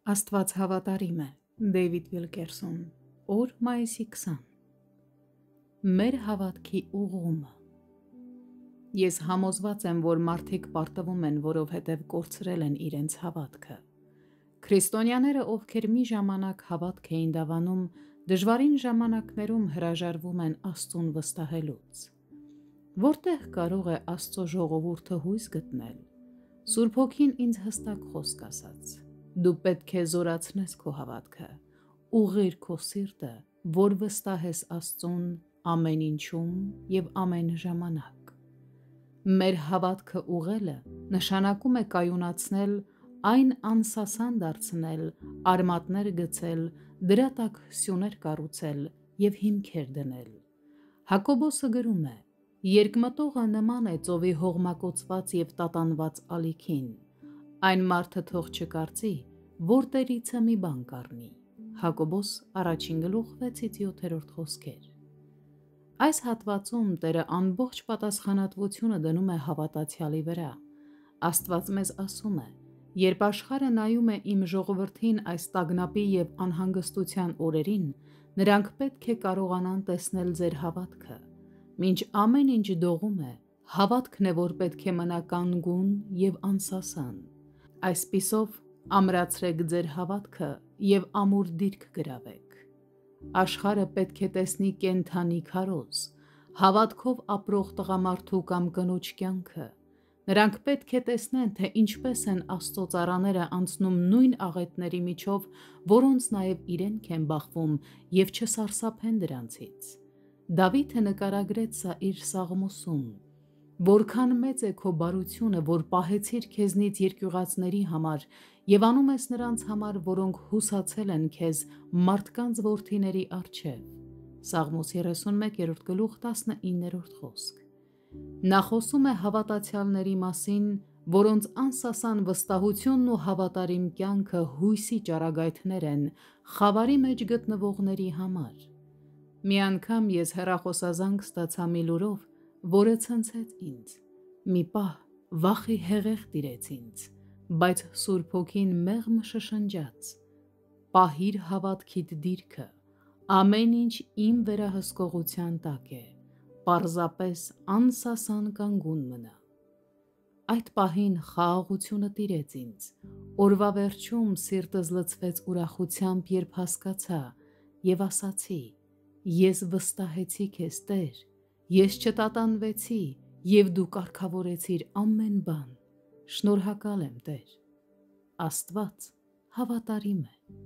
Աստված հավատարիմ է, Դեյվիդ Վիլկերսոն, օր մայիսի 20։ Մեր հավատքի ուղղումը։ Ես համոզված եմ, որ մարդիկ պարտվում են, որովհետև կորցրել են իրենց հավատքը։ Քրիստոնյաները, ովքեր մի ժամանակ հավատք էին դավանում, դժվարին ժամանակներում հրաժարվում են Աստծուն վստահելուց։ Որտեղ կարող է Աստծո ժողովուրդը հույս գտնել։ Սուրբ Հոգին ինձ հստակ խոսք ասաց. դու պետք է զորացնես քո հավատքը, ուղղիր քո սիրտը, որ վստահես Աստծուն ամեն ինչում և ամեն ժամանակ։ Մեր հավատքը ուղղելը նշանակում է կայունացնել, այն անսասան դարձնել, արմատներ գցել, դրա տակ սյուներ կառուցել և հիմքեր դնել։ Հակոբոսը գրում է. երկմտողը նման է ծովի հողմակոծված և տատանված ալիքին, այն մարդը թող չկարծի, որ տերիցը մի բան կառնի։ Հակոբոս 1:6-7 խոսքեր։ Այս հատվածում Տերը ամբողջ պատասխանատվությունը դնում է հավատացյալի վրա։ Աստված մեզ ասում է. երբ աշխարհը նայում է իմ ժողովրդին այս տագնապի և անհանգստության օրերին, նրանք պետք է կարողանան տեսնել ձեր հավատքը։ Մինչ ամեն ինչ դողում է, հավատքն է, որ պետք է մնա կանգուն և անսասան։ Այսպիսով, ամրացրեք ձեր հավատքը և ամուր դիրք գրավեք։ Աշխարհը պետք է տեսնի կենդանի քարոզ, հավատքով ապրող տղամարդու կամ կնոջ կյանքը։ Նրանք պետք է տեսնեն, թե ինչպես են Աստծո ծառաները անցնում նույն աղետների միջով, որոնց նաև իրենք են բախվում, և չսարսափեն դրանցից։ Դավիթը նկարագրեց սա իր Սաղմոսում. որքան մեծ է քո բարությունը, որ պահեցիր քեզնից երկյուղածների համար և անում ես նրանց համար, որոնք հուսացել են քեզ մարդկանց որդիների առջև։ Սաղմոս 31:19 խոսք։ Նա խոսում է հավատացյալների մասին, որոնց անսասան վստահությունն ու հավատարիմ կյանքը հույսի ճառագայթներ են խավարի մեջ գտնվողների համար։ Մի անգամ ես հեռախոսազանգ ստացա մի լուրով, որը ցնցեց ինձ։ Մի պահ վախի հեղեղ տիրեց ինձ, բայց Սուրբ Հոգին մեղմ շշնջաց. պահիր հավատքիդ դիրքը, ամեն ինչ իմ վերահսկողության տակ է, պարզապես անսասան կանգուն մնա։ Այդ պահին խաղաղությունը տիրեց ինձ, օրվա վերջում սիրտս լցվեց ուրախությամբ, երբ հասկացա և ասացի. ես վստահեցի քեզ, Տեր, ես չտատանվեցի և դու կարգավորեցիր ամեն բան։ Շնորհակալ եմ, Տեր։ Աստված հավատարիմ է։